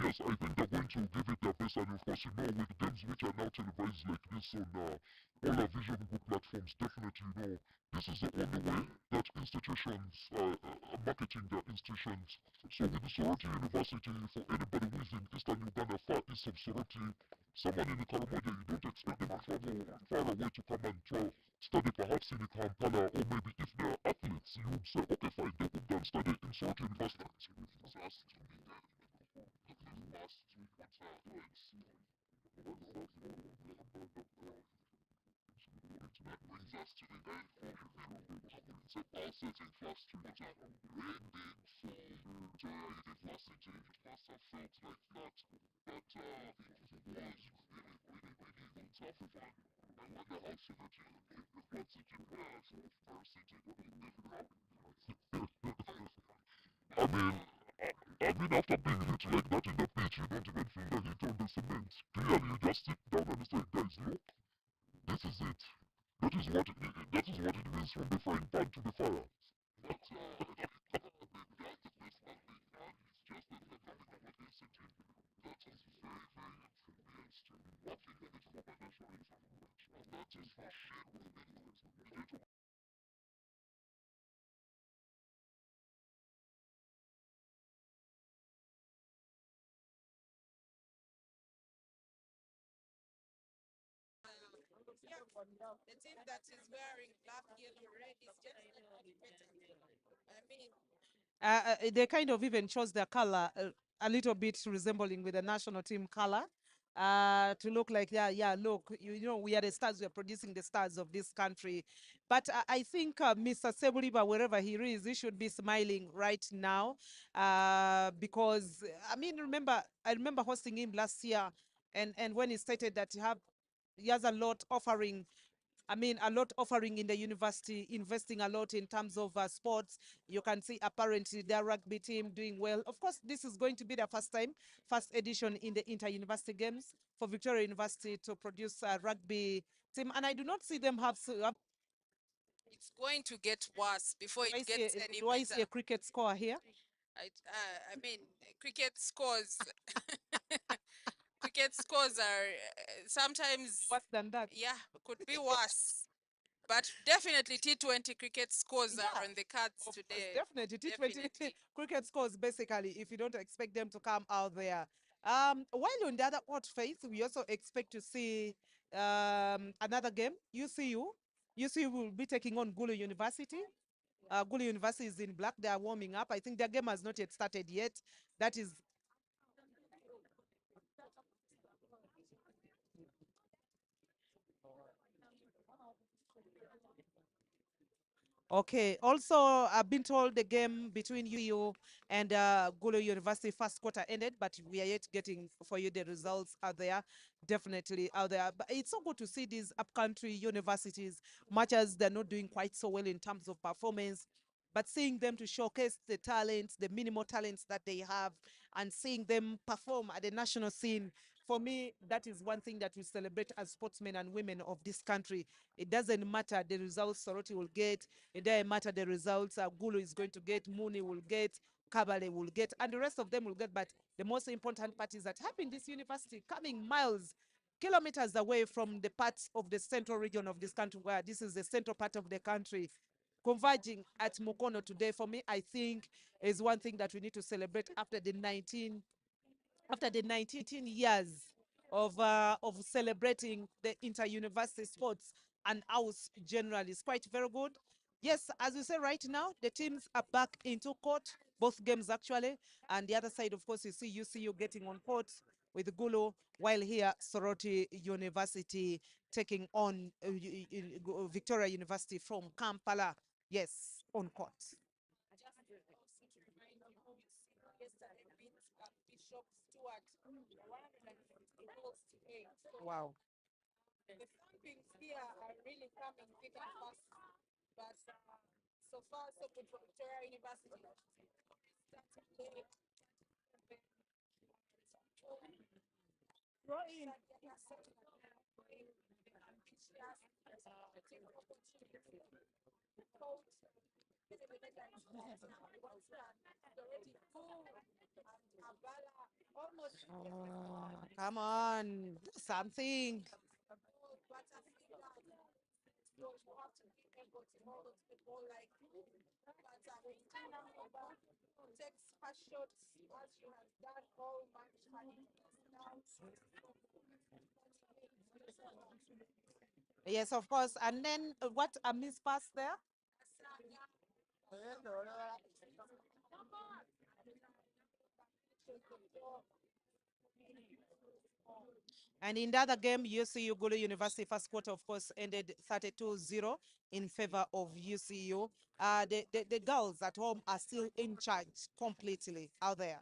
Yes, I think they're going to give it their best, and of course, with games which are now televised like this on all our vision good platforms, definitely, this is the only way that institutions are marketing their institutions. So with the Sorority University, for anybody who is in Eastern Uganda, far east of Sorority, someone in the Karamoja, you don't expect them to travel far away to come and study perhaps in the Kampala, or maybe if they're athletes, you would say, okay, fine, they could go and study in Sorority University. I mean, after being hit like that in the pitch, you don't even feel the heat on the cement. Clearly, you just sit down and say, guys, look, this is it. That is what it means from the frying pan to the fire. The team that is wearing black, yellow, red is just motivated. I mean, they kind of even chose their color a little bit resembling with the national team color to look like, yeah, look, we are the stars, we are producing the stars of this country. But I think Mr. Seburiba, wherever he is, he should be smiling right now because, I mean, I remember hosting him last year, and when he stated that he has a lot offering, I mean, a lot offering in the university, investing a lot in terms of sports. You can see apparently their rugby team doing well. Of course, this is going to be the first edition in the inter-university games for Victoria University to produce a rugby team. And I do not see them have. It's going to get worse before it gets any Do I see better. a cricket score here? I mean, cricket scores. Cricket scores are sometimes Worse than that. yeah, could be worse. But definitely T20 cricket scores are on the cards today. Definitely. T20 Definitely. cricket scores basically if you don't expect them to come out there. While on the other what face, we also expect to see another game. UCU. UCU will be taking on Gulu University. Gulu University is in black. They are warming up. I think their game has not yet started yet. That is okay. Also, I've been told the game between UU and Gulu University first quarter ended, but we are yet getting for you the results out there. Definitely out there. But it's so good to see these upcountry universities, much as they're not doing quite so well in terms of performance, but seeing them to showcase the talents, the minimal talents that they have, and seeing them perform at the national scene. For me, that is one thing that we celebrate as sportsmen and women of this country. It doesn't matter the results Soroti will get, it doesn't matter the results Gulu is going to get, Muni will get, Kabale will get, and the rest of them will get. But the most important part is that having this university coming miles, kilometers away from the parts of the central region of this country, where this is the central part of the country, converging at Mukono today, for me, I think is one thing that we need to celebrate after the 19 years of celebrating the inter-university sports and AUUS generally. It's quite very good. Yes, as we say right now, the teams are back into court, both games actually. And the other side, of course, you see UCU getting on court with Gulu, while here Soroti University taking on Victoria University from Kampala. Yes, on court. Wow. The thumpings here are really coming thick and fast. But so far, so good for Victoria University. Come on, do something. Yes, of course. And then what a miss pass there. And in the other game, UCU Gulu University first quarter, of course, ended 32-0 in favor of UCU. The girls at home are still in charge completely out there.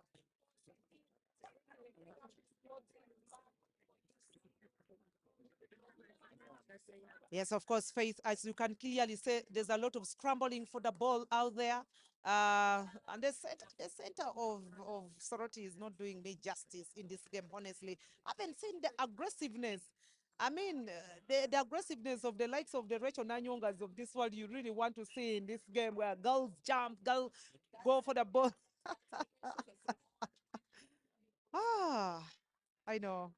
Yes, of course, Faith, as you can clearly say, there's a lot of scrambling for the ball out there. And the center of Soroti is not doing me justice in this game, honestly. I haven't seen the aggressiveness. I mean, the aggressiveness of the likes of the Rachel Nanyongas of this world you really want to see in this game where girls jump, girls go for the ball. Ah, I know.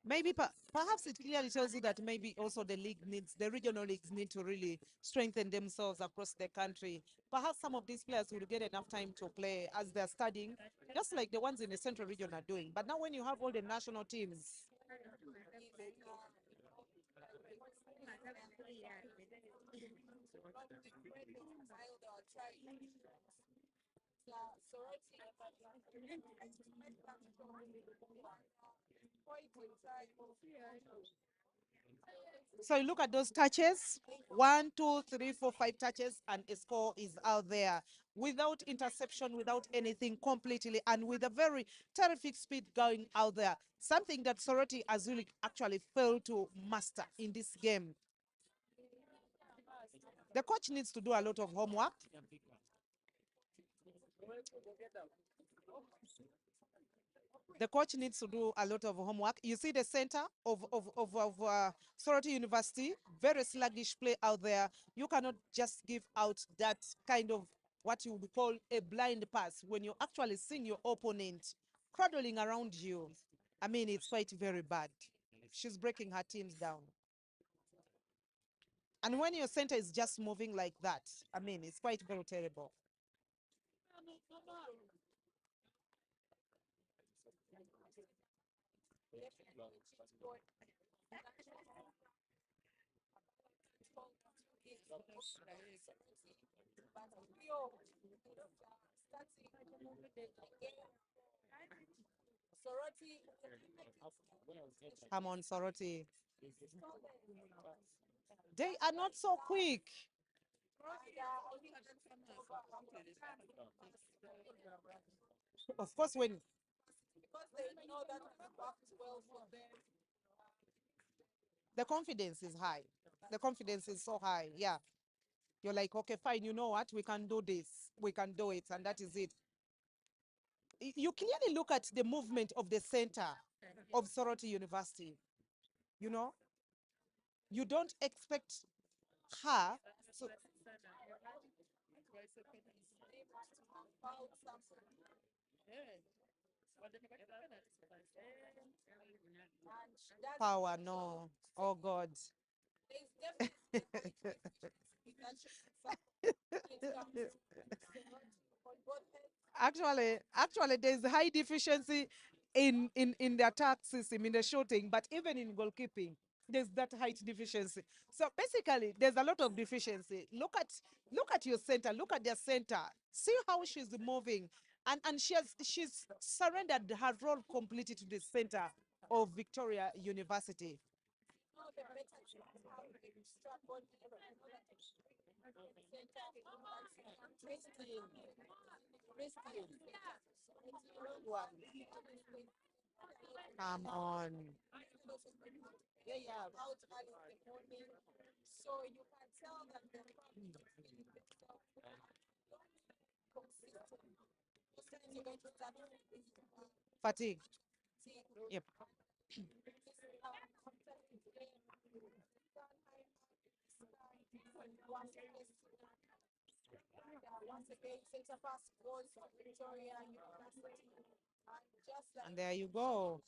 Maybe perhaps it clearly tells you that maybe also the regional leagues need to really strengthen themselves across the country. Perhaps some of these players will get enough time to play as they're studying, just like the ones in the central region are doing. But now when you have all the national teams, so you look at those touches, 1, 2, 3, 4, 5 touches, and a score is out there without interception, without anything completely, and with a very terrific speed going out there. Something that Soroti has really actually failed to master in this game. The coach needs to do a lot of homework. The coach needs to do a lot of homework. You see the center of Soroti University, very sluggish play out there. You cannot just give out that kind of what you would call a blind pass when you're actually seeing your opponent cradling around you. I mean, it's quite very bad. She's breaking her teams down. And when your center is just moving like that, I mean, it's quite very terrible. Come on, Soroti. They are not so quick. Of course, when the confidence is high, the confidence is so high. Yeah. You're like, okay, fine, you know what? We can do this. We can do it. And that is it. You clearly look at the movement of the center of Soroti University. You know, you don't expect her. So, power, no. Oh, God. Actually, there's high deficiency in the attack system, in the shooting, but even in goalkeeping, there's that height deficiency. So basically, there's a lot of deficiency. Look at your center. Look at their center. See how she's moving. And she's surrendered her role completely to the center of Victoria University. Come on. Fatigue. Yep. And there you go.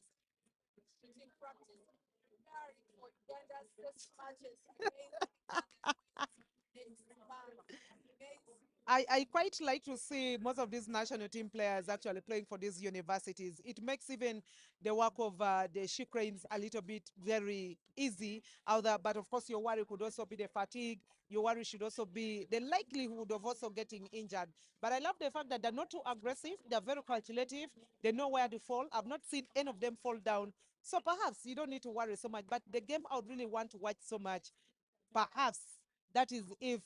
I quite like to see most of these national team players actually playing for these universities. It makes even the work of the Shikrains a little bit very easy out there. But of course, your worry could also be the fatigue. Your worry should also be the likelihood of also getting injured. But I love the fact that they're not too aggressive. They're very calculative. They know where to fall. I've not seen any of them fall down. So perhaps you don't need to worry so much. But the game I would really want to watch so much, perhaps that is if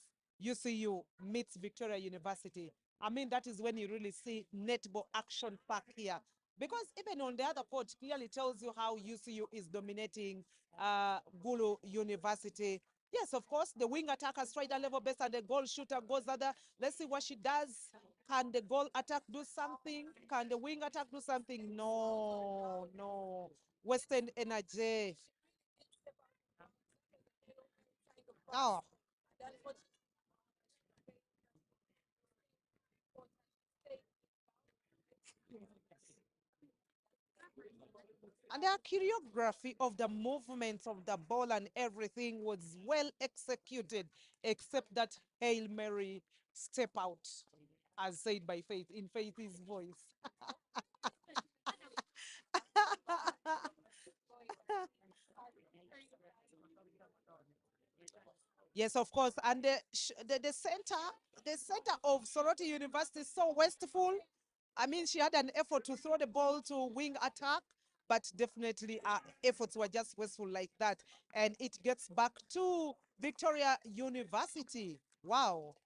UCU meets Victoria University. I mean, that is when you really see netball action pack here. Because even on the other court, clearly tells you how UCU is dominating Gulu University. Yes, of course, the wing attacker, strider level best, and the goal shooter goes other. Let's see what she does. Can the goal attack do something? Can the wing attack do something? No, no. Western Energy. Oh, and the choreography of the movements of the ball and everything was well executed, except that Hail Mary step out, as said by Faith in Faith's voice. Yes, of course. And the center of Soroti University is so wasteful. I mean, she had an effort to throw the ball to wing attack, but definitely our efforts were just wasteful like that. And it gets back to Victoria University. Wow.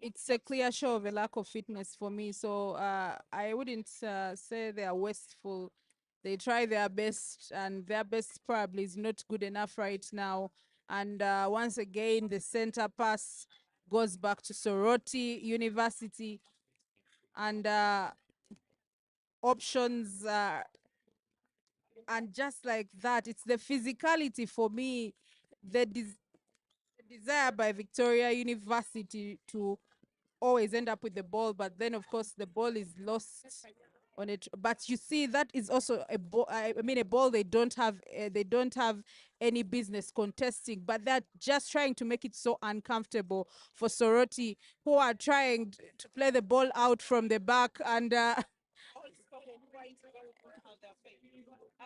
It's a clear show of a lack of fitness for me. So I wouldn't say they are wasteful. They try their best, and their best probably is not good enough right now. And once again, the center pass goes back to Soroti University, and options. And just like that, it's the physicality for me, the, the desire by Victoria University to always end up with the ball, but then of course the ball is lost on it. But you see, that is also a ball. I mean, a ball they don't have any business contesting, but they're just trying to make it so uncomfortable for Soroti, who are trying to play the ball out from the back. And I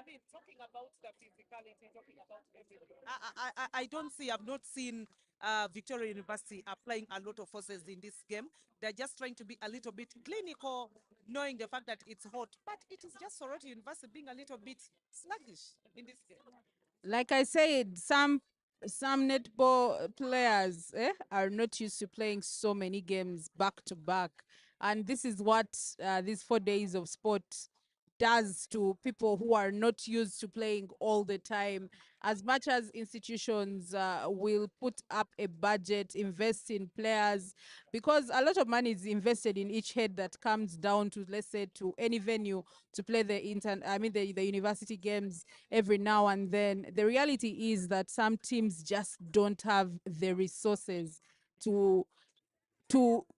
mean, talking about the physicality, talking about everything. I don't see, I've not seen Victoria University applying a lot of forces in this game. They're just trying to be a little bit clinical, knowing the fact that it's hot. But it is just Sorority University being a little bit sluggish in this game. like I said, some netball players are not used to playing so many games back to back, and this is what these 4 days of sport does to people who are not used to playing all the time. As much as institutions will put up a budget, invest in players, because a lot of money is invested in each head that comes down to, let's say, to any venue to play the university games every now and then. The reality is that some teams just don't have the resources to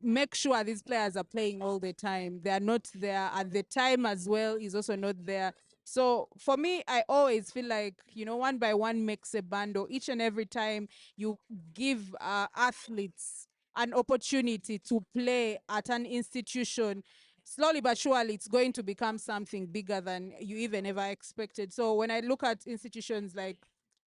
make sure these players are playing all the time. They are not there, and the time as well is also not there. So for me, I always feel like, one by one makes a bundle. Each and every time you give athletes an opportunity to play at an institution, slowly but surely it's going to become something bigger than you even ever expected. So when I look at institutions like,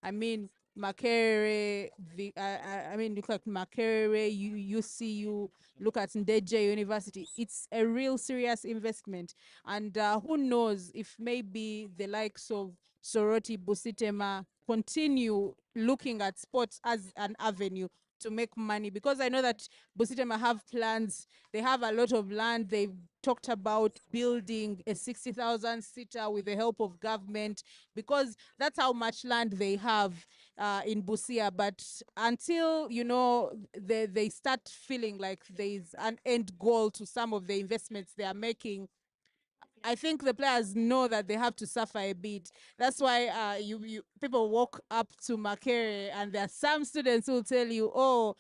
I mean, Makerere, I mean, look at Makerere, UCU, look at Ndeje University, it's a real serious investment. And who knows if maybe the likes of Soroti, Busitema continue looking at sports as an avenue to make money, because I know that Busitema have plans. They have a lot of land. They've talked about building a 60,000 seater with the help of government, because that's how much land they have in Busia. But until, you know, they start feeling like there's an end goal to some of the investments they are making, I think the players know that they have to suffer a bit. That's why you people walk up to Makere, and there are some students who will tell you, "Oh,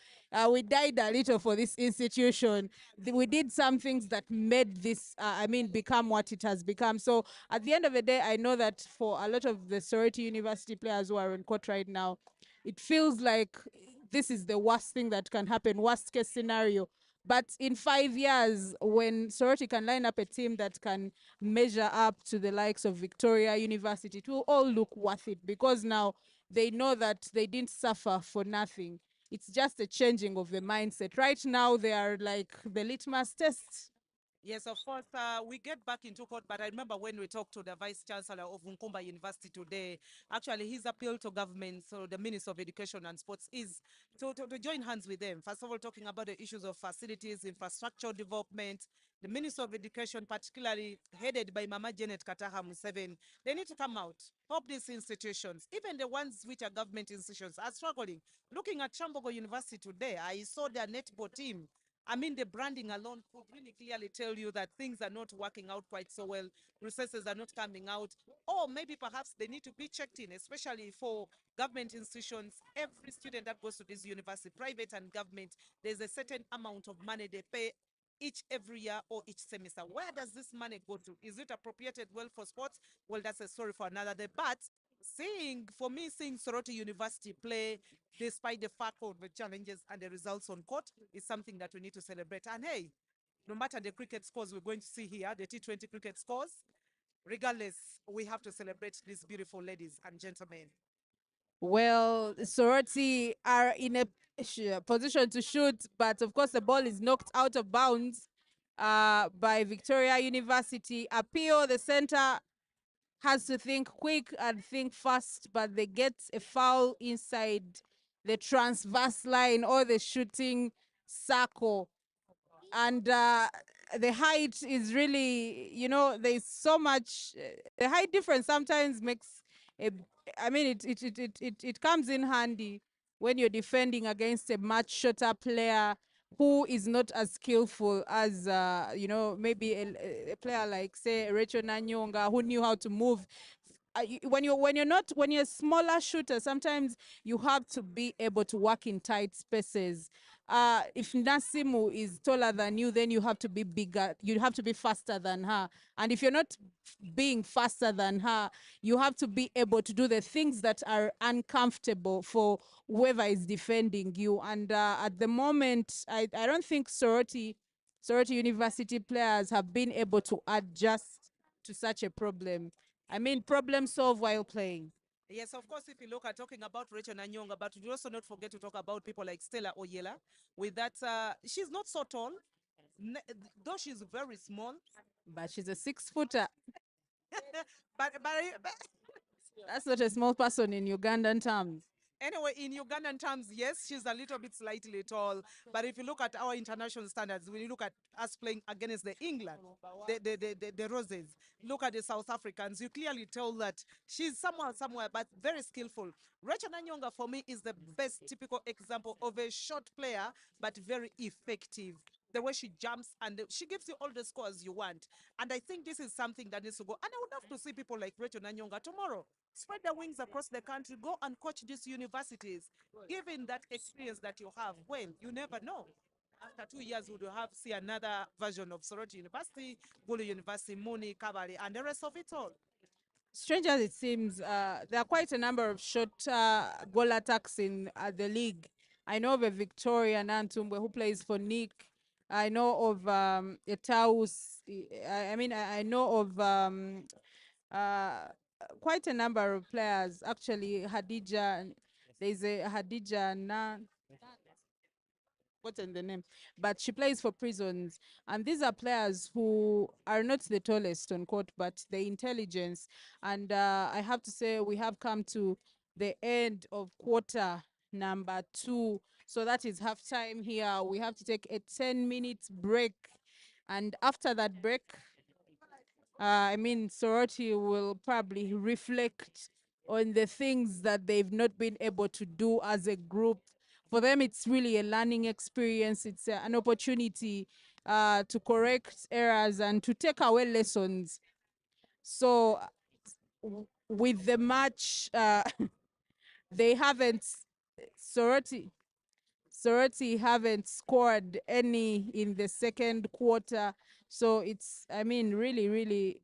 we died a little for this institution. We did some things that made this, I mean, become what it has become." So at the end of the day, I know that for a lot of the Sorority University players who are on court right now, it feels like this is the worst thing that can happen, worst case scenario. But in 5 years, when Sorority can line up a team that can measure up to the likes of Victoria University, it will all look worth it, because now they know that they didn't suffer for nothing. It's just a changing of the mindset. Right now, they are like the litmus test. Yes, of course, we get back into court, but I remember when we talked to the Vice Chancellor of Nkumba University today, actually his appeal to government, so the Minister of Education and Sports, is to join hands with them. First of all, talking about the issues of facilities, infrastructure development. The Minister of Education, particularly headed by Mama Janet Kataha Museveni, they need to come out, help these institutions. Even the ones which are government institutions are struggling. Looking at Chambogo University today, I saw their netball team. I mean, the branding alone could really clearly tell you that things are not working out quite so well. Resources are not coming out. Or maybe perhaps they need to be checked in, especially for government institutions. Every student that goes to this university, private and government, there's a certain amount of money they pay each every year or each semester. Where does this money go to? Is it appropriated well for sports? Well, that's a story for another day. But seeing Soroti University play despite the fact of the challenges and the results on court is something that we need to celebrate. And hey, no matter the cricket scores we're going to see here, the T20 cricket scores, regardless, we have to celebrate these beautiful ladies and gentlemen. Well, Sorority are in a position to shoot, but of course the ball is knocked out of bounds by Victoria University. Apio, the center, has to think quick and think fast, but they get a foul inside the transverse line or the shooting circle. And the height is really, you know, there's so much, the height difference sometimes makes a, I mean, it comes in handy when you're defending against a much shorter player who is not as skillful as, you know, maybe a player like, say, Rachel Nanyonga, who knew how to move. When you're a smaller shooter, sometimes you have to be able to work in tight spaces. If Nasimu is taller than you, then you have to be bigger. You have to be faster than her. And if you're not being faster than her, you have to be able to do the things that are uncomfortable for whoever is defending you. And at the moment, I don't think Sorority University players have been able to adjust to such a problem. I mean, problem solve while playing. Yes, of course, if you look at talking about Rachel Nanyonga, but we also not forget to talk about people like Stella Oyela. With that, she's not so tall, though she's very small. But she's a 6 footer. But That's not a small person in Ugandan terms. anyway, in Ugandan terms, yes, she's a little bit slightly tall. But if you look at our international standards, when you look at us playing against the England, the Roses, look at the South Africans, you clearly tell that she's somewhere, but very skillful. Rachel Nanyonga, for me, is the best typical example of a short player, but very effective. The way she jumps and she gives you all the scores you want. And I think this is something that needs to go. And I would love to see people like Rachel Nanyonga tomorrow spread their wings across the country, go and coach these universities. Given that experience that you have, well, you never know. After 2 years, we will have see another version of Sorority University, Gulu University, Muni, Kabali, and the rest of it all. Strange as it seems, there are quite a number of short goal attacks in the league. I know of a Victoria Nantumbwe who plays for Nick. I know of AUUS. I mean, I know of uh, quite a number of players. Actually, Hadija, there's a Hadija Na, forgotten the name, but she plays for Prisons. And these are players who are not the tallest on court, but the intelligence. And I have to say, we have come to the end of quarter number 2. So that is halftime here. We have to take a 10-minute break. And after that break, I mean, Sorority will probably reflect on the things that they've not been able to do as a group. For them, it's really a learning experience. It's an opportunity to correct errors and to take away lessons. So, with the match, they haven't, Sorority haven't scored any in the second quarter. So it's, I mean, really, really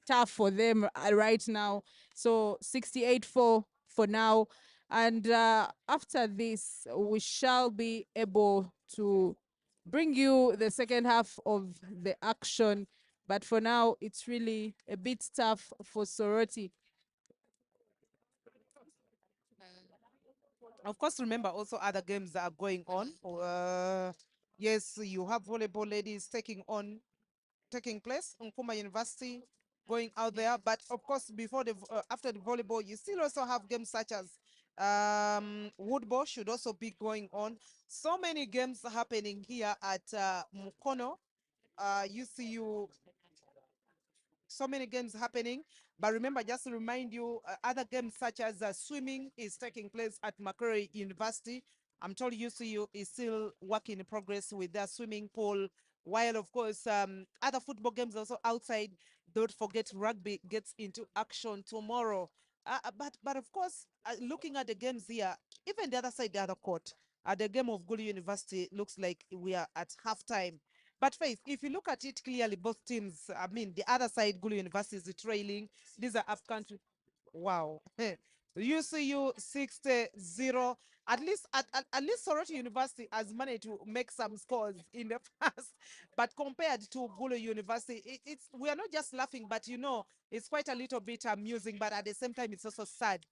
tough for them right now. So 68-4 for now. And after this, we shall be able to bring you the second half of the action. But for now, it's really a bit tough for Sorority. Of course, remember also other games that are going on. Yes, you have volleyball ladies taking place. Nkuma University going out there. But of course, before after the volleyball, you still also have games such as woodball should also be going on. So many games happening here at Mukono. UCU, so many games happening. But remember, just to remind you, other games such as swimming is taking place at Macquarie University. I'm told UCU is still work in progress with their swimming pool, while of course other football games also outside. Don't forget rugby gets into action tomorrow. But of course, looking at the games here, even the other side, the other court, the game of Gulu University looks like we are at halftime. But Faith, if you look at it clearly, both teams, I mean, the other side, Gulu University is trailing. These are up country. Wow. UCU 60-0. At least Soroti University has managed to make some scores in the past. But compared to Gulu University, it's we are not just laughing, but you know, it's quite a little bit amusing, but at the same time, it's also sad.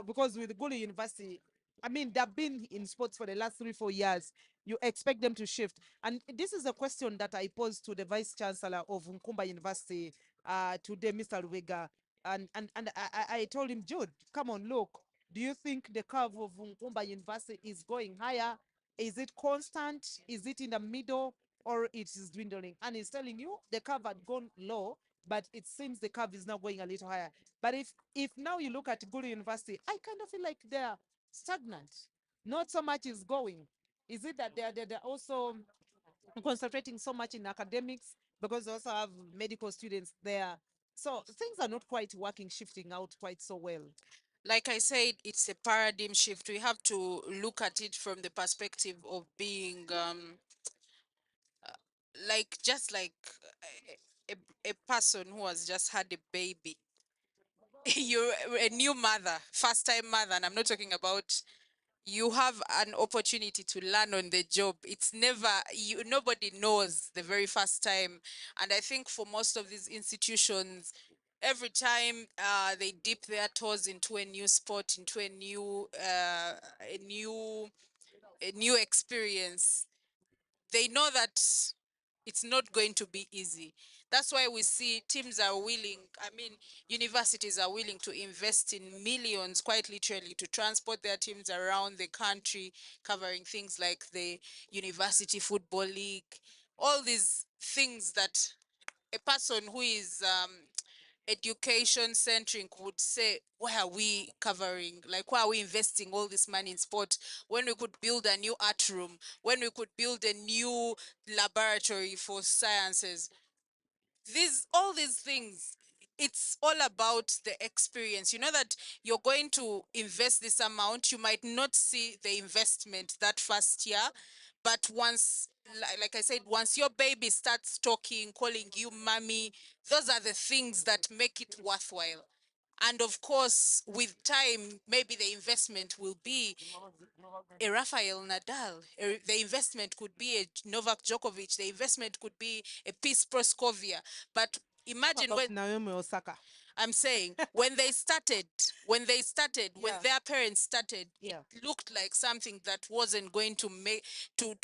Because with Gulu University, I mean, they've been in sports for the last 3-4 years. You expect them to shift. And this is a question that I posed to the Vice Chancellor of Nkumba University today, Mr. Luwega. And I told him, Jude, come on, look. Do you think the curve of Nkumba University is going higher? Is it constant? Is it in the middle? Or it is dwindling? And he's telling you the curve had gone low, but it seems the curve is now going a little higher. But if now you look at Gulu University, I kind of feel like they're stagnant. Not so much is going. Is it that they're also concentrating so much in academics because they also have medical students there? So things are not quite working, shifting out quite so well. Like I said, it's a paradigm shift. We have to look at it from the perspective of being like just like a person who has just had a baby. You're a new mother, first time mother, and I'm not talking about you have an opportunity to learn on the job. It's never you, nobody knows the very first time. And I think for most of these institutions, every time they dip their toes into a new sport, into a new experience, they know that it's not going to be easy. That's why we see teams are willing, I mean, universities are willing to invest in millions, quite literally, to transport their teams around the country, covering things like the University Football League, all these things that a person who is education centric would say, why are we covering, like why are we investing all this money in sport when we could build a new art room, when we could build a new laboratory for sciences? These all these things, it's all about the experience. You know that you're going to invest this amount, you might not see the investment that first year, but once, like I said, once your baby starts talking, calling you mommy, those are the things that make it worthwhile. And of course, with time, maybe the investment will be a Rafael Nadal. The investment could be a Novak Djokovic. The investment could be a Peace Proskovia. But imagine About when Naomi Osaka. I'm saying when Yeah. their parents started, Yeah. it looked like something that wasn't going to make to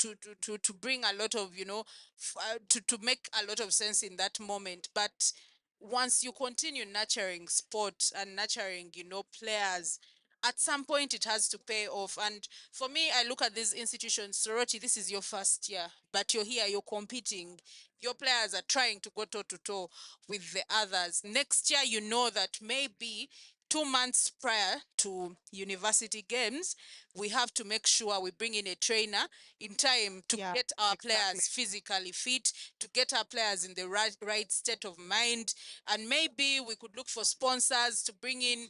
bring a lot of, to make a lot of sense in that moment. But once you continue nurturing sport and nurturing, players, at some point it has to pay off. And for me, I look at these institutions. Soroti, this is your first year, but you're here, you're competing. Your players are trying to go toe to toe with the others. Next year, you know that maybe 2 months prior to university games, we have to make sure we bring in a trainer in time to Yeah, get our exactly. players physically fit, to get our players in the right state of mind. And maybe we could look for sponsors to bring in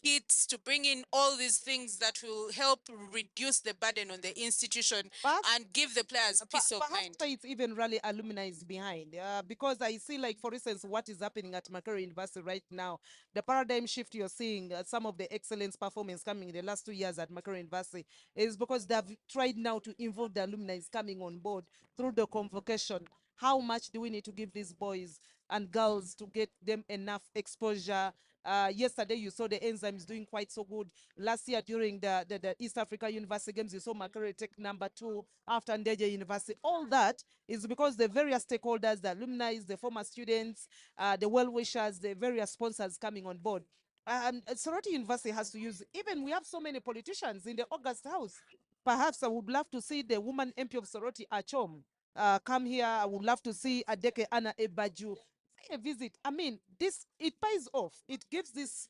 kits, to bring in all these things that will help reduce the burden on the institution Perhaps, and give the players peace of perhaps mind. it's even really alumni is behind, because I see, like, for instance, what is happening at Macquarie University right now, the paradigm shift you're seeing, some of the excellence performance coming in the last 2 years at Macquarie University is because they've tried now to involve the alumni coming on board through the convocation. How much do we need to give these boys and girls to get them enough exposure? Yesterday, you saw the enzymes doing quite so good. Last year, during the East Africa University Games, you saw Makerere take #2 after Ndeje University. All that is because the various stakeholders, the alumni, the former students, the well-wishers, the various sponsors coming on board. And Soroti University has to use, even we have so many politicians in the August House. Perhaps I would love to see the woman MP of Soroti, Achom, come here. I would love to see Adeke Anna Ebaju pay a visit. I mean, this, it pays off. It gives these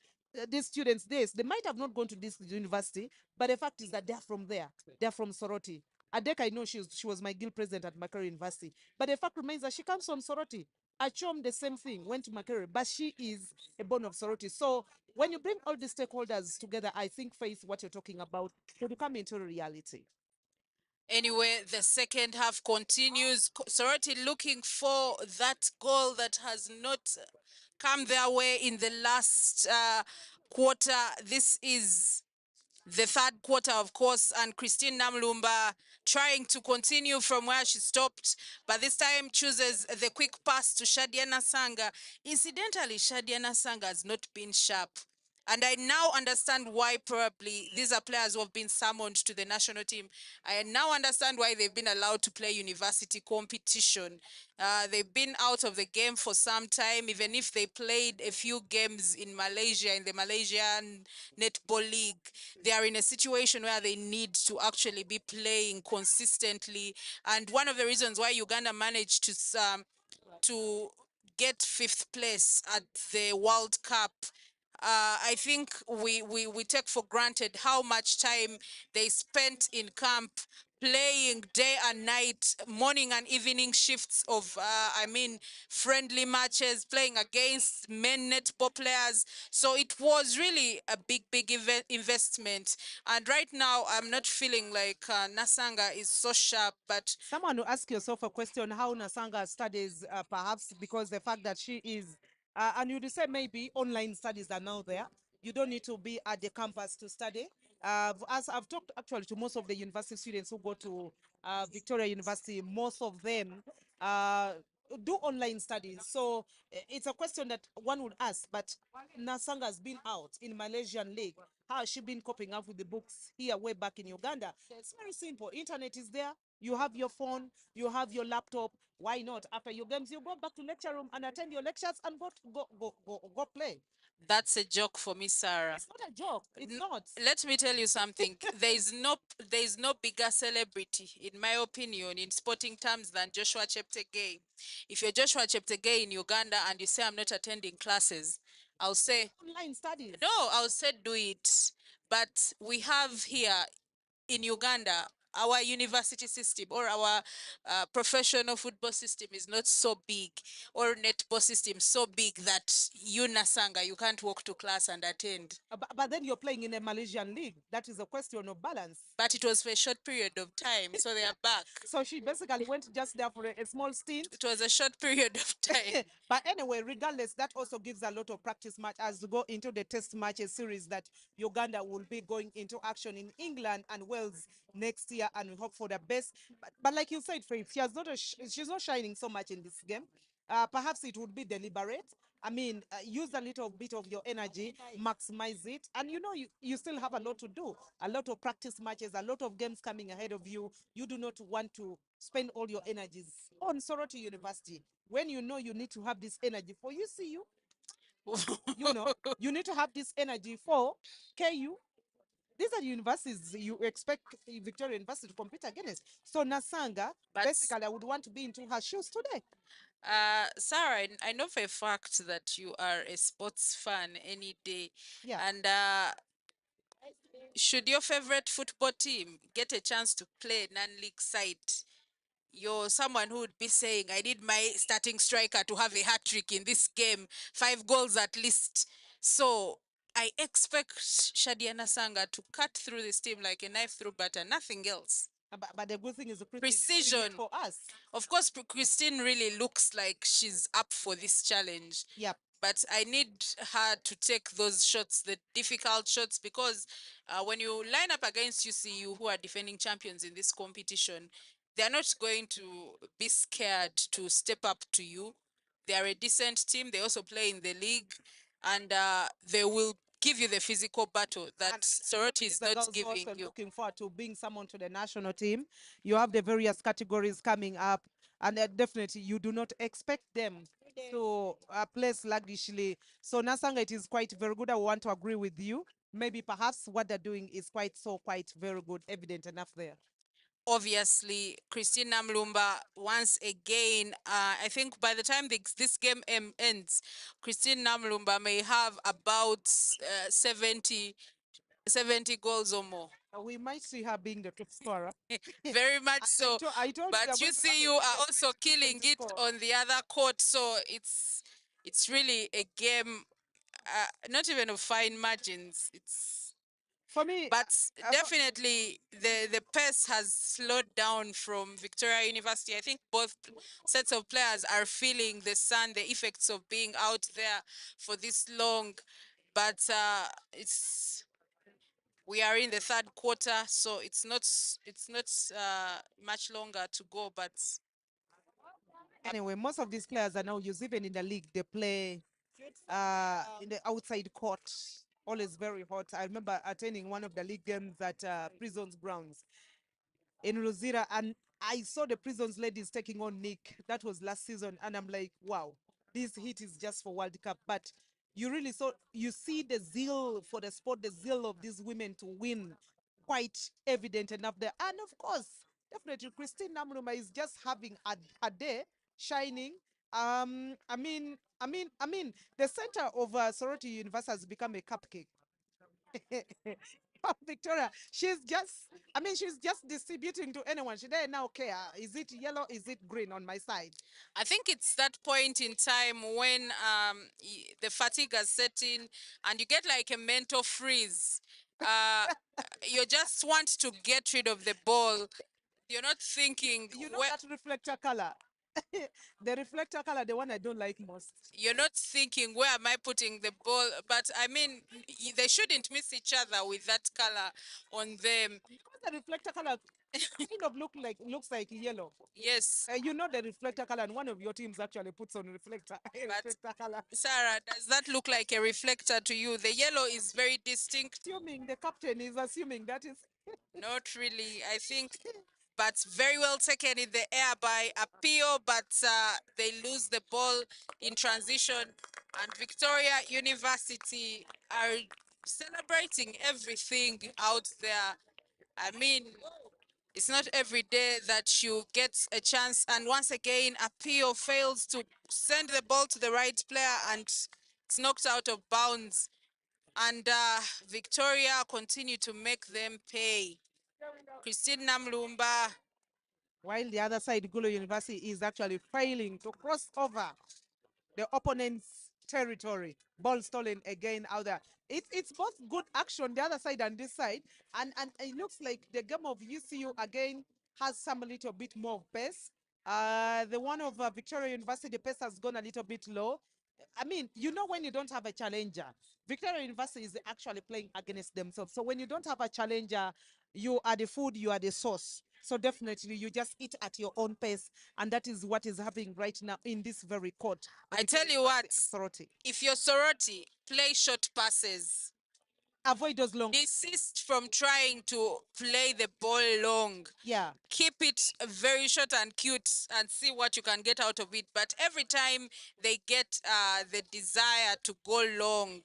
students this. They might have not gone to this university, but the fact is that they're from there. They're from Soroti. Adeka, I know she was my guild president at Macquarie University, but the fact remains that she comes from Soroti. Achom, the same thing, went to Macquarie, but she is a born of Soroti. So when you bring all the stakeholders together, I think, Faith, what you're talking about will come into reality. Anyway, the second half continues. Soroti looking for that goal that has not come their way in the last quarter. This is the third quarter, of course, and Christine Namlumba trying to continue from where she stopped, but this time chooses the quick pass to Shadia Nasanga. Incidentally, Shadia Nasanga has not been sharp. And I now understand why probably these are players who have been summoned to the national team. I now understand why they've been allowed to play university competition. They've been out of the game for some time, even if they played a few games in Malaysia, in the Malaysian Netball League. They are in a situation where they need to actually be playing consistently. And one of the reasons why Uganda managed to get fifth place at the World Cup, I think we take for granted how much time they spent in camp playing day and night, morning and evening shifts of, friendly matches, playing against men netball players. So it was really a big investment. And right now, I'm not feeling like Nasanga is so sharp, but Someone will ask yourself a question how Nasanga studies, perhaps because the fact that she is, and you'd say maybe online studies are now there. You don't need to be at the campus to study. As I've talked actually to most of the university students who go to Victoria University, most of them do online studies. So it's a question that one would ask, but Nasanga has been out in Malaysian league. How has she been coping up with the books here way back in Uganda? It's very simple. Internet is there. You have your phone, you have your laptop. Why not? After your games, you go back to lecture room and attend your lectures and go play. that's a joke for me, Sarah. It's not a joke. It's N- not. Let me tell you something. There is no bigger celebrity, in my opinion, in sporting terms than Joshua Cheptegei. If you're Joshua Cheptegei in Uganda and you say I'm not attending classes, I'll say Online studies. no. I'll say do it. But we have here in Uganda our university system or our professional football system is not so big, or netball system so big that you Nasanga, you can't walk to class and attend. But then you're playing in a Malaysian league. That is a question of balance. But it was for a short period of time, so they are back. So she basically went just there for a small stint. It was a short period of time. But anyway, regardless, that also gives a lot of practice match as we go into the test matches series that Uganda will be going into action in England and Wales next year, and we hope for the best. But like you said, Faith, she's not shining so much in this game. Perhaps it would be deliberate. I mean, use a little bit of your energy, maximize it, and you still have a lot to do, a lot of practice matches, a lot of games coming ahead of you. You do not want to spend all your energies on Soroti University when you know you need to have this energy for UCU. You need to have this energy for KU. These are universities you expect Victoria University to compete against. So Nasanga, But basically, I would want to be into her shoes today. Sarah, I know for a fact that you are a sports fan any day. Yeah. And should your favorite football team get a chance to play non-league side, you're someone who would be saying, I need my starting striker to have a hat trick in this game, 5 goals at least. So I expect Shadia Nasanga to cut through this team like a knife through butter, nothing else. But the good thing is the Precision for us. Of course, Christine really looks like she's up for this challenge. Yep. But I need her to take those shots, the difficult shots, because when you line up against UCU, who are defending champions in this competition, they're not going to be scared to step up to you. They are a decent team. They also play in the league, and they will give you the physical battle that Soroti is not giving also you. looking forward to being summoned to the national team. You have the various categories coming up, and definitely you do not expect them to play sluggishly. So Nasanga, it is quite very good. I want to agree with you. Maybe perhaps what they're doing is quite very good, evident enough there. Obviously, Christine Namlumba, once again, I think by the time this game ends, Christine Namlumba may have about 70 goals or more. We might see her being the top scorer. Very much so. I told But you see, you are also killing it on the other court. So it's really a game, not even of fine margins. It's for me, but definitely the pace has slowed down from Victoria University. I think both sets of players are feeling the sun, the effects of being out there for this long. But we are in the third quarter, so it's not much longer to go. But anyway, most of these players are now used. Even in the league, they play in the outside court. Always very hot. I remember attending one of the league games at Prisons grounds in Luzira, and I saw the Prisons ladies taking on Nick. That was last season, and I'm like, wow, this heat is just for World Cup. But you see the zeal for the sport, the zeal of these women to win, quite evident enough there. And of course, definitely, Christine Namruma is just having a day shining. The center of Sorority University has become a cupcake. Victoria, she's just distributing to anyone. She doesn't now care. Is it yellow? Is it green on my side? I think it's that point in time when the fatigue has set in and you get like a mental freeze. You just want to get rid of the ball. You're not thinking. That reflector color. The reflector color, the one I don't like most. You're not thinking, where am I putting the ball? But I mean, they shouldn't miss each other with that color on them. Because the reflector color kind of looks like yellow. Yes. The reflector color, and one of your teams actually puts on reflector color. Sarah, does that look like a reflector to you? The yellow is very distinct. Assuming the captain is assuming that is. Not really, I think. But very well taken in the air by Apio, but they lose the ball in transition. And Victoria University are celebrating everything out there. I mean, it's not every day that you get a chance. And once again, Apio fails to send the ball to the right player and it's knocked out of bounds. And Victoria continue to make them pay. Christine Namlumba. While the other side, Gulu University is actually failing to cross over the opponent's territory. Ball stolen again out there. It's both good action, the other side and this side. And it looks like the game of UCU again has some little bit more of pace. The one of Victoria University, the pace has gone a little bit low. I mean, you know, when you don't have a challenger, Victoria University is actually playing against themselves. So when you don't have a challenger, you are the food, you are the sauce. So definitely you just eat at your own pace. And that is what is happening right now in this very court. I tell you what, Sorority. if you're sorority, play short passes. Avoid those long. Desist from trying to play the ball long. Yeah. Keep it very short and cute and see what you can get out of it. But every time they get the desire to go long,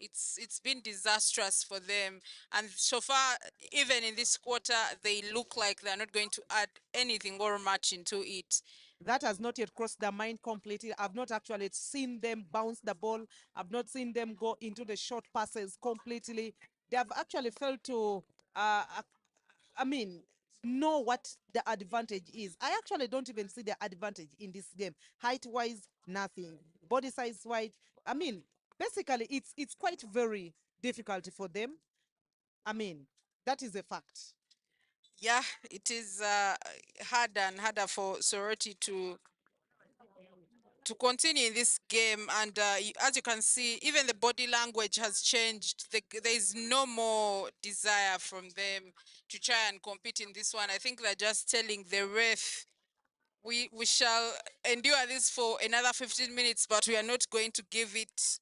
it's been disastrous for them. And so far, even in this quarter, they look like they're not going to add anything or much into it. That has not yet crossed their mind completely. I've not actually seen them bounce the ball. I've not seen them go into the short passes completely. They have actually failed to, I mean, know what the advantage is. I actually don't even see the advantage in this game. Height-wise, nothing. Body size-wise, I mean, basically, it's quite very difficult for them. I mean, that is a fact. Yeah, it is harder and harder for sorority to continue in this game. And as you can see, even the body language has changed. There is no more desire from them to try and compete in this one. I think they're just telling the ref, we shall endure this for another 15 minutes, but we are not going to give it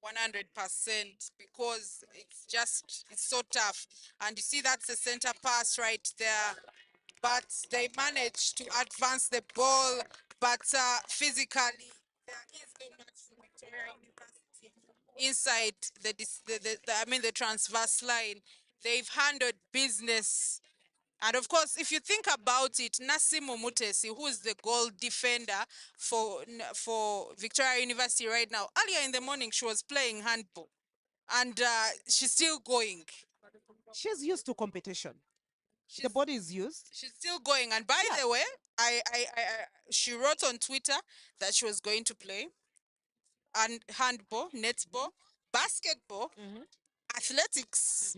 100% because it's so tough. And you see, that's the center pass right there. But they managed to advance the ball. But physically, there is no match for Victoria University inside the transverse line. They've handled business. And of course, if you think about it, Nasimu Mutesi, who is the goal defender for Victoria University right now, earlier in the morning, she was playing handball. And she's still going. She's used to competition. She's, The body is used. she's still going. And by Yeah. the way, she wrote on Twitter that she was going to play and handball, netball, basketball, athletics,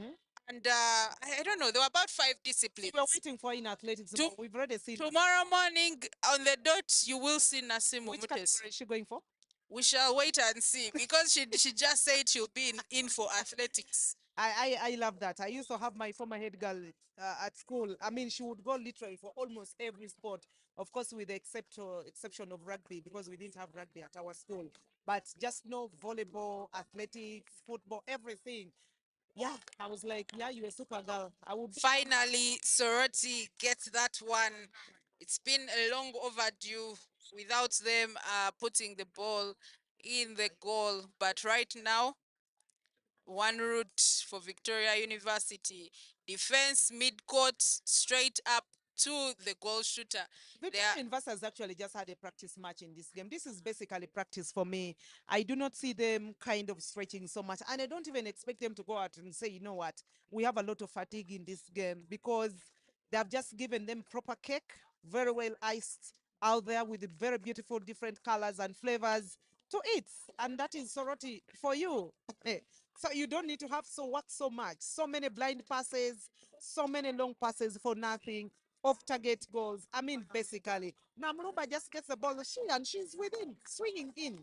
and I don't know. There were about 5 disciplines. We're waiting for in athletics. To- We've already seen. Tomorrow morning on the dot, you will see Nasimu Which Mutesi. category is she going for? We shall wait and see because she just said she'll be in for athletics. I love that. I used to have my former head girl at school. I mean, she would go literally for almost every sport. Of course, with the exception of rugby, because we didn't have rugby at our school. But just no volleyball, athletics, football, everything. Yeah, I was like, yeah, you're a super girl. I would. Finally, sorority gets that one. It's been a long overdue without them putting the ball in the goal. But right now, one route for Victoria University. Defense, mid-court, straight up to the goal shooter. Victoria University has actually just had a practice match in this game. This is basically practice for me. I do not see them kind of stretching so much. And I don't even expect them to go out and say, you know what, we have a lot of fatigue in this game, because they have just given them proper cake, very well iced out there with very beautiful different colors and flavors to eat. And that is sorority for you. So you don't need to have work so much. So many blind passes, so many long passes for nothing, off target goals. I mean, basically, Namruba just gets the ball, she's within, swinging in.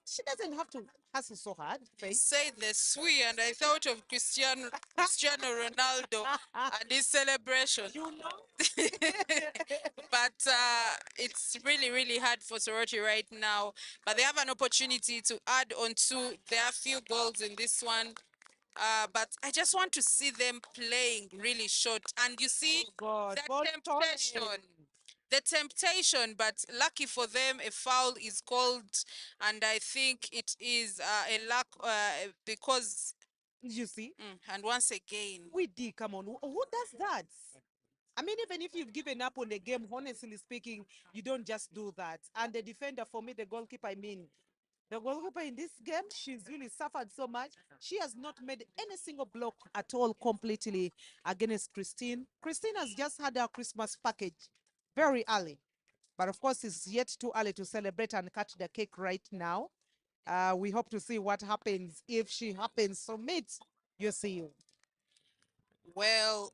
She doesn't have to hustle so hard. You said the sweet, and I thought of Cristiano Ronaldo and his celebration. You know? But it's really, really hard for sorority right now. But they have an opportunity to add on to their few goals in this one. But I just want to see them playing really short. And you see, God, that ball temptation. stolen. The temptation, but lucky for them, a foul is called, and I think it is a lack because. You see? And once again, Come on, who does that? I mean, even if you've given up on the game, honestly speaking, you don't just do that. And the defender, for me, the goalkeeper, I mean, The goalkeeper in this game, she's really suffered so much. She has not made any single block at all completely against Christine. Christine has just had her Christmas package very early. But of course, it's yet too early to celebrate and cut the cake right now. We hope to see what happens if she happens to meet UCU. Well,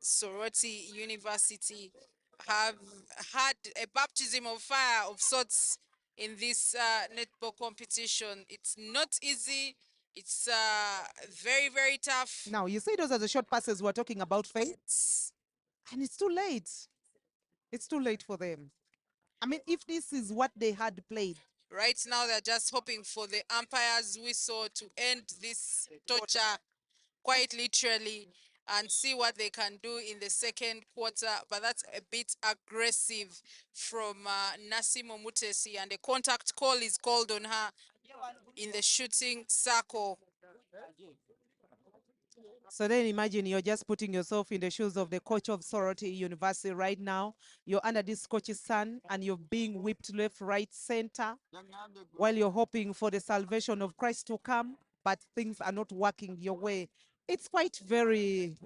Soroti University have had a baptism of fire of sorts in this netball competition. It's not easy. It's very tough. Now, you see, those are the short passes we're talking about, Faith, It's and it's too late. It's too late for them. I mean, if this is what they had played, right now they're just hoping for the umpire's whistle to end this torture quite literally and see what they can do in the second quarter. But that's a bit aggressive from Nasimo Mutesi, and a contact call is called on her in the shooting circle. so then imagine you're just putting yourself in the shoes of the coach of Sorority University right now. You're under this coach's son and you're being whipped left, right, center while you're hoping for the salvation of Christ to come, but things are not working your way. It's quite very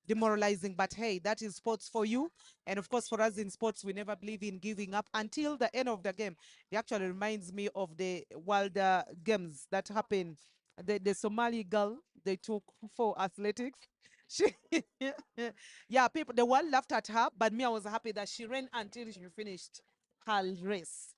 demoralizing. But hey, that is sports for you. And of course, for us in sports, we never believe in giving up until the end of the game. It actually reminds me of the World Games that happened. The Somali girl they took for athletics. She, yeah, people, the world laughed at her, but me, I was happy that she ran until she finished her race.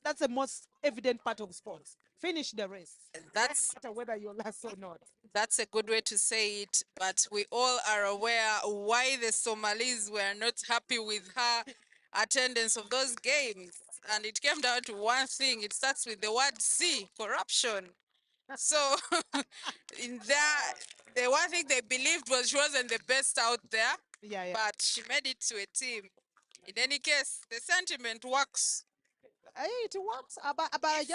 That's the most evident part of sports. Finish the race. That's No matter whether you last or not. That's a good way to say it, but we all are aware why the Somalis were not happy with her attendance of those games. And it came down to one thing. It starts with the word C, corruption. So in that, the one thing they believed was she wasn't the best out there, Yeah. but she made it to a team. In any case, the sentiment works Hey, it works. But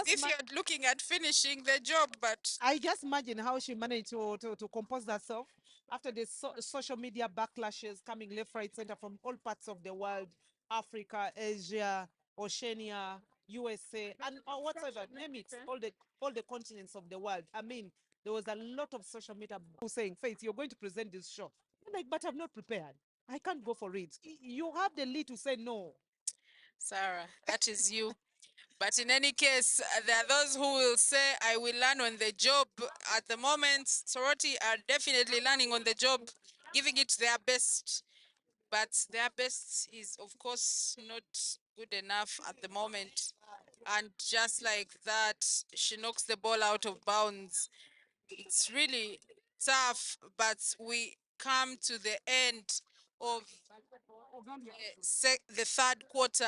if you're looking at finishing the job, but I just imagine how she managed to compose herself after the social media backlashes coming left, right, center from all parts of the world, Africa, Asia, Oceania, USA, and whatever, name it, all the continents of the world. I mean, there was a lot of social media saying, Faith, you're going to present this show. I'm like, but I'm not prepared. I can't go for it. You have the lead to say no. Sarah, that is you. But in any case, there are those who will say, I will learn on the job. At the moment, Sorority are definitely learning on the job, giving it their best. But their best is, of course, not good enough at the moment. And just like that, she knocks the ball out of bounds. It's really tough, but we come to the end of the third quarter.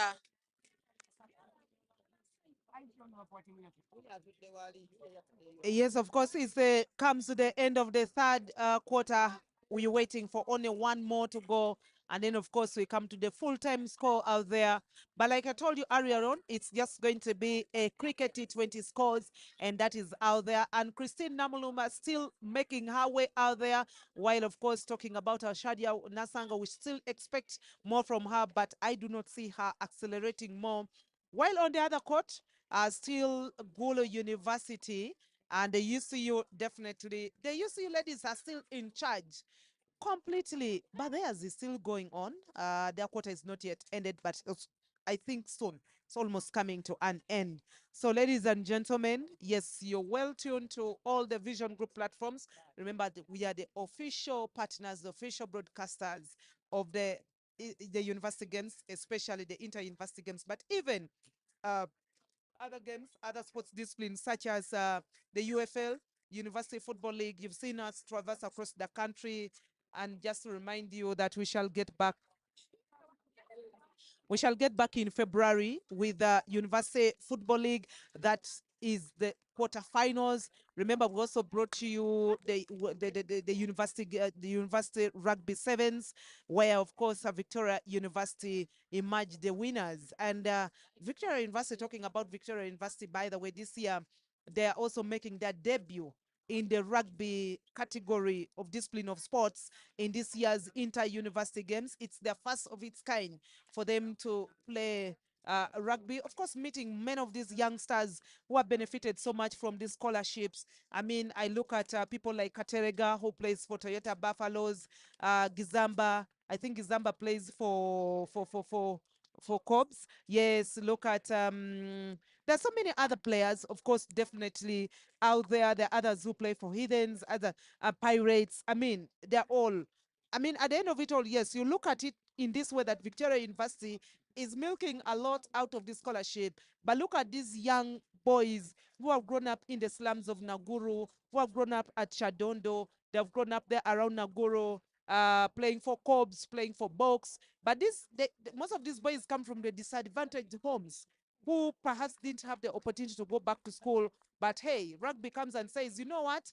Yes, of course, it comes to the end of the third quarter. We're waiting for only one more to go. And then, of course, we come to the full-time score out there. But like I told you earlier on, it's just going to be a cricket T20 scores, and that is out there. And Christine Namuluma still making her way out there, while, of course, talking about our Shadia Nasanga, we still expect more from her, but I do not see her accelerating more. While on the other court, still Gulu University and the UCU definitely, the UCU ladies are still in charge completely, but theirs is still going on. Their quarter is not yet ended, but I think soon it's almost coming to an end. So, ladies and gentlemen, yes, you're well tuned to all the Vision Group platforms. Remember that we are the official partners, the official broadcasters of the university games, especially the inter-university games, but even uh, other games, other sports disciplines such as the UFL, University Football League. You've seen us traverse across the country. And just to remind you that we shall get back in February with the University Football League. That is the quarterfinals. Remember, we also brought to you the university rugby sevens, where of course Victoria University emerged the winners. And Victoria University, talking about Victoria University, by the way, this year they are also making their debut in the rugby category of discipline of sports in this year's inter-university games. It's the first of its kind for them to play rugby. Of course, meeting many of these youngsters who have benefited so much from these scholarships. I mean, I look at people like Katerega, who plays for Toyota Buffaloes, Gizamba. I think Gizamba plays for Cobbs. Yes, look at there's so many other players, of course, definitely out there. There are others who play for Heathens, other Pirates. I mean, they're all. I mean, at the end of it all, yes, you look at it in this way that Victoria University is milking a lot out of this scholarship. But look at these young boys who have grown up in the slums of Naguru, who have grown up at Chadondo, they've grown up there around Naguru, playing for Cobbs, playing for Box. But most of these boys come from the disadvantaged homes who perhaps didn't have the opportunity to go back to school. But hey, rugby comes and says, you know what?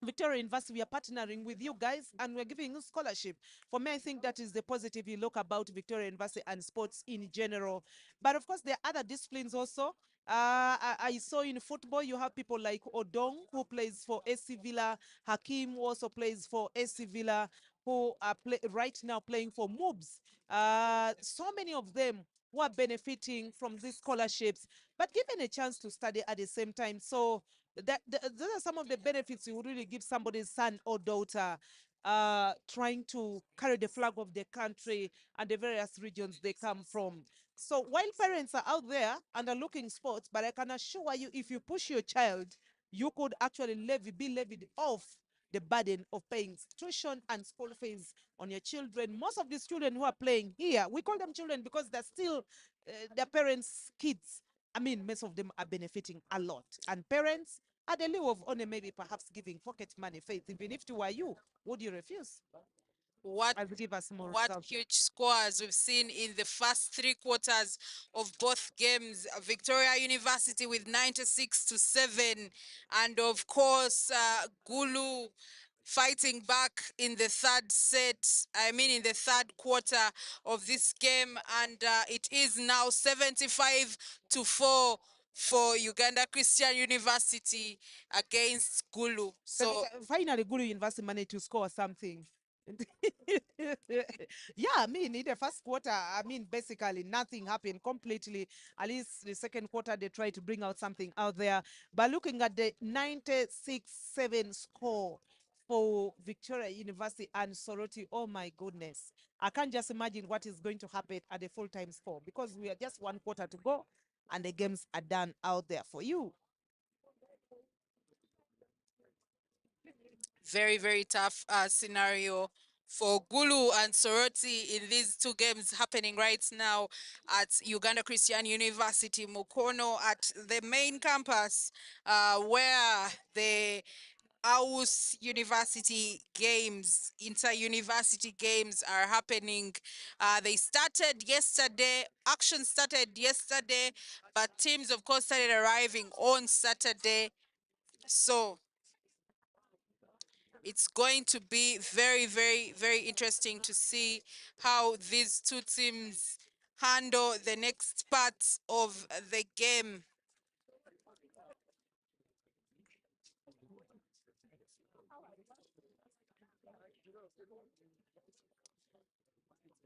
Victoria University, we are partnering with you guys and we're giving you scholarship. For me, I think that is the positive you look about Victoria University and sports in general. But of course, there are other disciplines also. I saw in football, you have people like Odong, who plays for AC Villa, Hakim, who also plays for AC Villa, who are right now playing for Moobs. So many of them who are benefiting from these scholarships, but given a chance to study at the same time. So those are some of the benefits you would really give somebody's son or daughter trying to carry the flag of the country and the various regions they come from. So while parents are out there and are looking sports, but I can assure you, if you push your child, you could actually be levied off the burden of paying tuition and school fees on your children. Most of these children who are playing here, we call them children because they're still their parents' kids. I mean, most of them are benefiting a lot. And parents, at the lieu of only maybe perhaps giving pocket money, Faith, even if it were you, would you refuse? What I'll give us more what results. huge scores we've seen in the first three quarters of both games. Victoria University with 96-7, and of course Gulu fighting back in the third set, I mean in the third quarter of this game, and it is now 75-4 for Uganda Christian University against Gulu. So Finally, Guru University managed to score something. Yeah, I mean, in the first quarter, I mean, basically nothing happened completely. At least the second quarter, they tried to bring out something out there. But looking at the 96-7 score for Victoria University and Soroti, oh my goodness. I can't just imagine what is going to happen at the full-time score because we are just one quarter to go and the games are done out there for you. very, very tough scenario for Gulu and Soroti in these two games happening right now at Uganda Christian University, Mukono, at the main campus where the AUUS University games, inter-university games are happening. They started yesterday, action started yesterday, but teams of course started arriving on Saturday. So it's going to be very, very, very interesting to see how these two teams handle the next part of the game.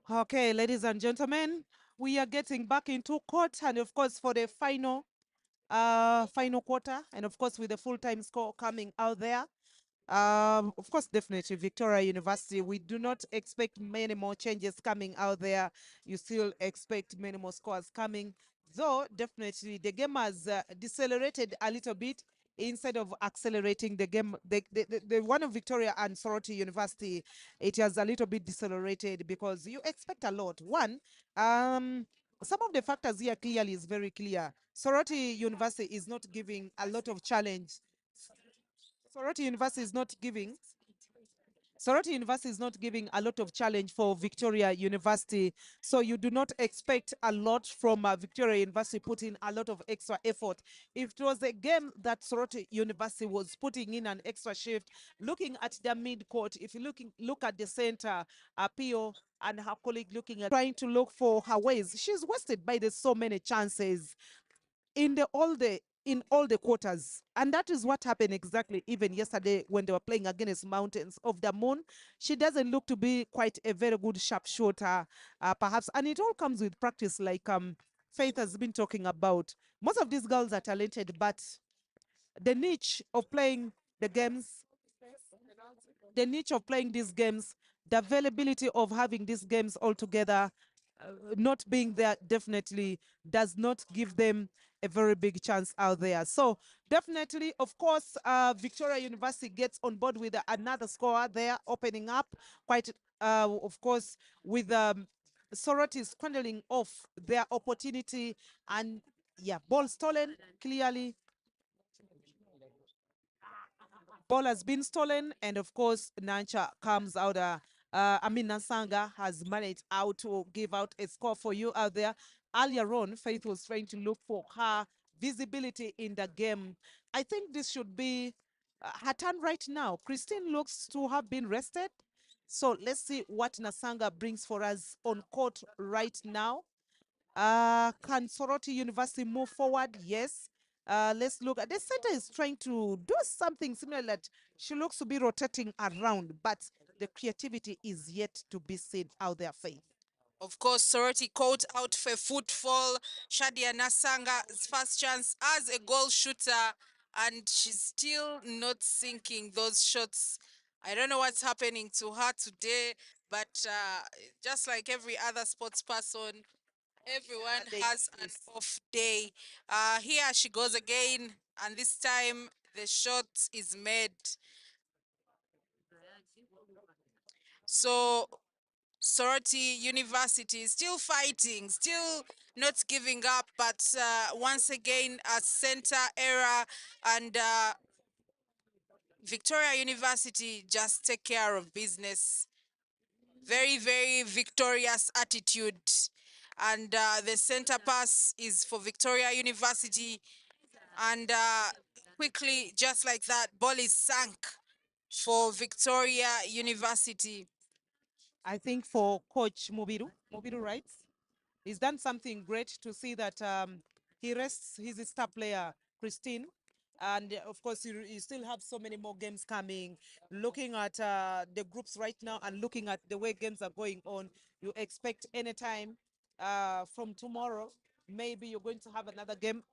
Okay, ladies and gentlemen, we are getting back into court, and of course for the final quarter, and of course with the full-time score coming out there. Of course, definitely Victoria University, we do not expect many more changes coming out there. You still expect many more scores coming, though definitely the game has decelerated a little bit instead of accelerating. The game, the one of Victoria and Sorority University, it has a little bit decelerated because you expect a lot. One, some of the factors here clearly is very clear. Sorority University is not giving a lot of challenge. Sorority University is not giving Sorority University is not giving a lot of challenge for Victoria University. So you do not expect a lot from Victoria University putting a lot of extra effort. If it was a game that Sorority University was putting in an extra shift, looking at the mid-court, if you look at the center, Pio and her colleague looking at trying to look for her ways, she's wasted by the so many chances in all the quarters. And that is what happened exactly even yesterday when they were playing against Mountains of the Moon. She doesn't look to be quite a very good sharpshooter, perhaps. And it all comes with practice, like Faith has been talking about. Most of these girls are talented, but the niche of playing the games, the niche of playing these games, the availability of having these games all together, not being there definitely does not give them a very big chance out there. So definitely, of course, Victoria University gets on board with another score there, opening up quite, of course, with Sorority squandering off their opportunity, and yeah, ball stolen clearly. Ball has been stolen, and of course, Nancha comes out. Nasanga has managed out to give out a score for you out there. Earlier on, Faith was trying to look for her visibility in the game. I think this should be her turn right now. Christine looks to have been rested. So let's see what Nasanga brings for us on court right now. Can Sorority University move forward? Yes. Let's look at the center is trying to do something similar that she looks to be rotating around, but the creativity is yet to be seen out there, Faith. Of course, Sorority caught out for a footfall. Shadia Nasanga's first chance as a goal shooter, and she's still not sinking those shots. I don't know what's happening to her today, but just like every other sports person, everyone has an off day. Here she goes again, and this time the shot is made. So Sorority University is still fighting, still not giving up, but once again a center error, and Victoria University just take care of business. Very, very victorious attitude. And the center pass is for Victoria University, and quickly, just like that, ball is sunk for Victoria University. I think for Coach Mubiru writes, he's done something great to see that he rests his star player, Christine. And of course, you still have so many more games coming. Looking at the groups right now and looking at the way games are going on, you expect anytime from tomorrow, maybe you're going to have another game.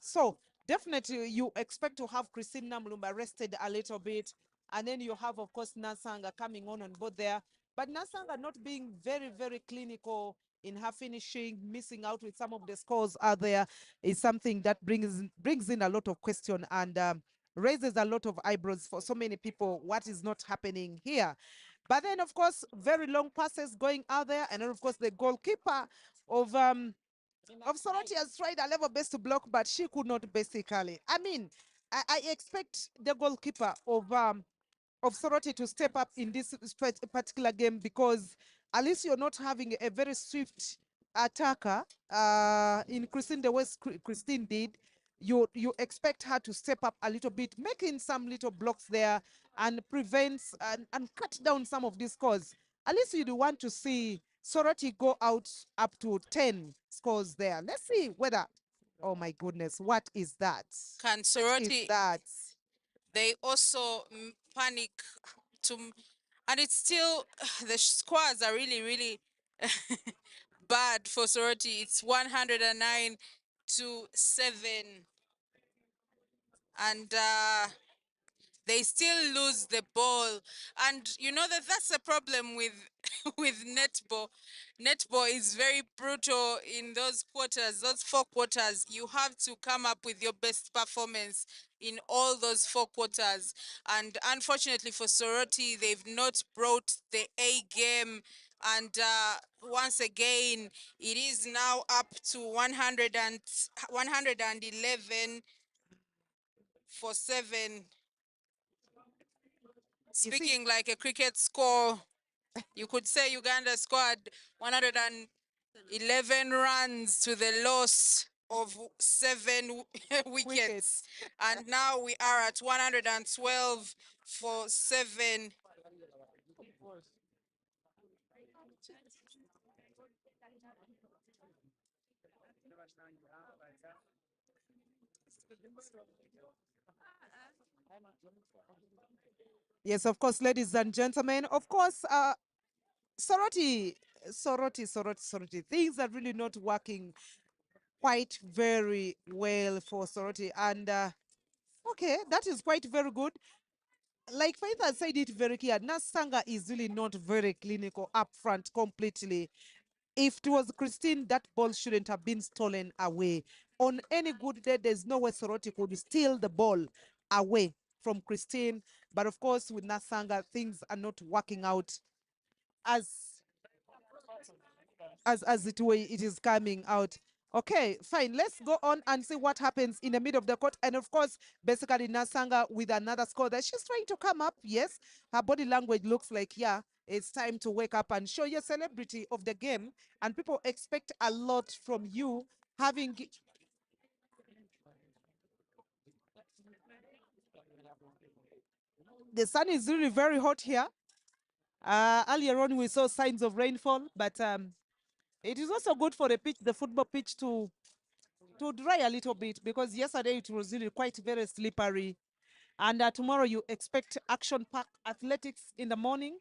So definitely you expect to have Christine Namlumba rested a little bit. And then you have, of course, Nasanga coming on board there. But Nasanga not being very, very clinical in her finishing, missing out with some of the scores out there is something that brings in a lot of question and raises a lot of eyebrows for so many people. What is not happening here? But then, of course, very long passes going out there, and then, of course, the goalkeeper of Sorority has tried a level best to block, but she could not basically. I mean, I expect the goalkeeper of Sorority to step up in this particular game, because at least you're not having a very swift attacker in Christine the way Christine did. You expect her to step up a little bit, making some little blocks there and prevents and cut down some of these scores. At least you'd want to see Sorority go out up to 10 scores there. Let's see whether, oh my goodness, what is that? Can What is Sorority, that? they also panic to, and it's still, the scores are really, really bad for Sorority. It's 109 to 7. And they still lose the ball, and you know that that's a problem with with netball is very brutal in those quarters, those 4 quarters. You have to come up with your best performance in all those 4 quarters, and unfortunately for Sorority, they've not brought the A game, and once again it is now up to 111 for 7. Speaking like a cricket score, you could say Uganda scored 111 runs to the loss of 7 wickets. And now we are at 112 for 7. Yes, of course, ladies and gentlemen. Of course, Sorority. Things are really not working quite very well for Soroti. And okay, that is quite very good. Like Faith has said it very clear, Nasanga is really not very clinical up front completely. If it was Christine, that ball shouldn't have been stolen away. On any good day, there's no way Soroti could steal the ball away from Christine. But of course, with Nasanga, things are not working out as it is coming out. Okay, fine. Let's go on and see what happens in the middle of the court. And of course, basically Nasanga with another score that she's trying to come up. Yes, her body language looks like, yeah, it's time to wake up and show your celebrity of the game. And people expect a lot from you having. The sun is really very hot here. Earlier on, we saw signs of rainfall, but it is also good for the pitch, the football pitch, to dry a little bit, because yesterday it was really quite very slippery. And tomorrow you expect action-packed athletics in the morning.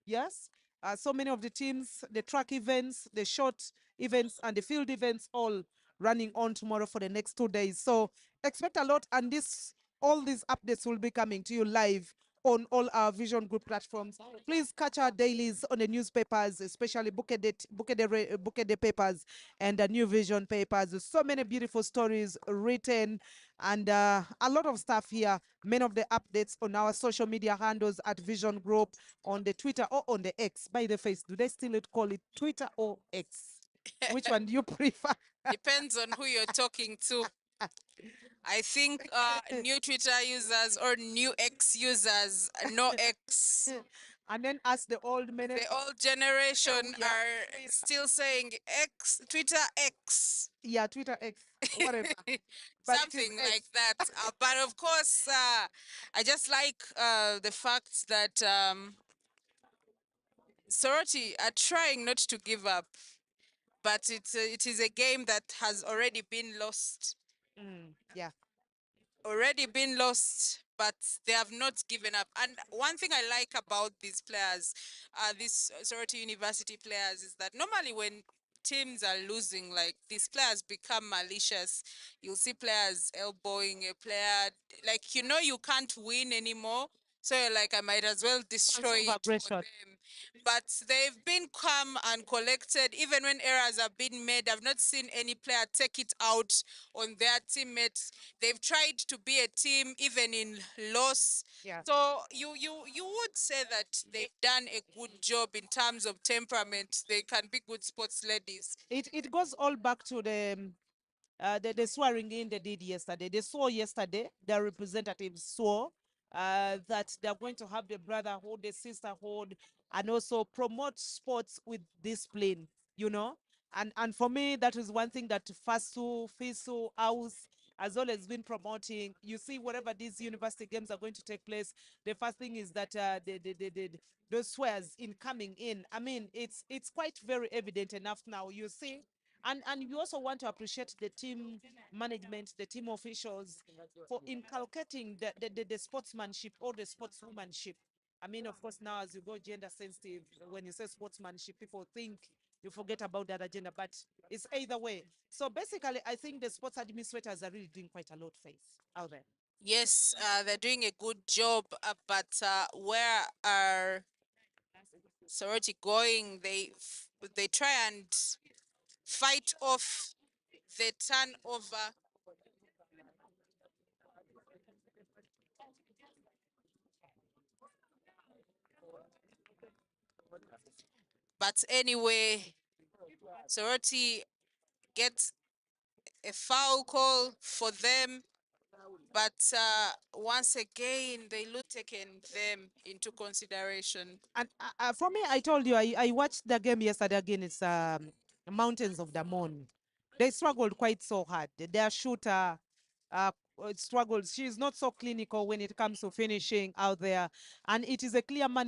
Yes. So many of the teams, the track events, the short events, and the field events all running on tomorrow for the next 2 days. So expect a lot, and all these updates will be coming to you live on all our Vision Group platforms. Please catch our dailies on the newspapers, especially Bukede papers and the New Vision papers. There's so many beautiful stories written, and a lot of stuff here. Many of the updates on our social media handles at Vision Group, on the Twitter or on the X. By the face, do they still call it Twitter or X? Which one do you prefer? Depends on who you're talking to. I think new Twitter users or new X users, no X. And then ask the old men. The old generation Yeah. are still saying X, Twitter X. Yeah, Twitter X, whatever. But it is Something X. like that. But of course, I just like the fact that Soroti are trying not to give up, but it is a game that has already been lost. Yeah. Already been lost, but they have not given up. And one thing I like about these players, these Sorority University players, is that normally when teams are losing, like these players become malicious. You'll see players elbowing a player, like you can't win anymore. So you're like, I might as well destroy Of it for aggression. them. But they've been calm and collected, even when errors have been made. I've not seen any player take it out on their teammates. They've tried to be a team even in loss. Yeah. So you would say that they've done a good job in terms of temperament. They can be good sports ladies. It goes all back to the swearing in they did yesterday. They swore yesterday, their representatives swore that they're going to have the brotherhood, the sisterhood, and also promote sports with discipline, you know. And for me, that is one thing that FASU, FISU, AUUS has always been promoting. You see, wherever these university games are going to take place, the first thing is that those swears in coming in. I mean, it's quite very evident enough now. You see, and you also want to appreciate the team management, the team officials for inculcating the sportsmanship or the sportswomanship. I mean, of course, now as you go gender sensitive, when you say sportsmanship, people think you forget about that agenda, but it's either way. So basically, I think the sports administrators are really doing quite a lot, Faith, out there. Yes, they're doing a good job, but where are sorority going? They try and fight off the turnover. But anyway, sorority gets a foul call for them. But once again, they look taken them into consideration. And for me, I told you, I watched the game yesterday against Mountains of Damon. They struggled quite so hard. Their shooter struggled. She's not so clinical when it comes to finishing out there. And it is a clear man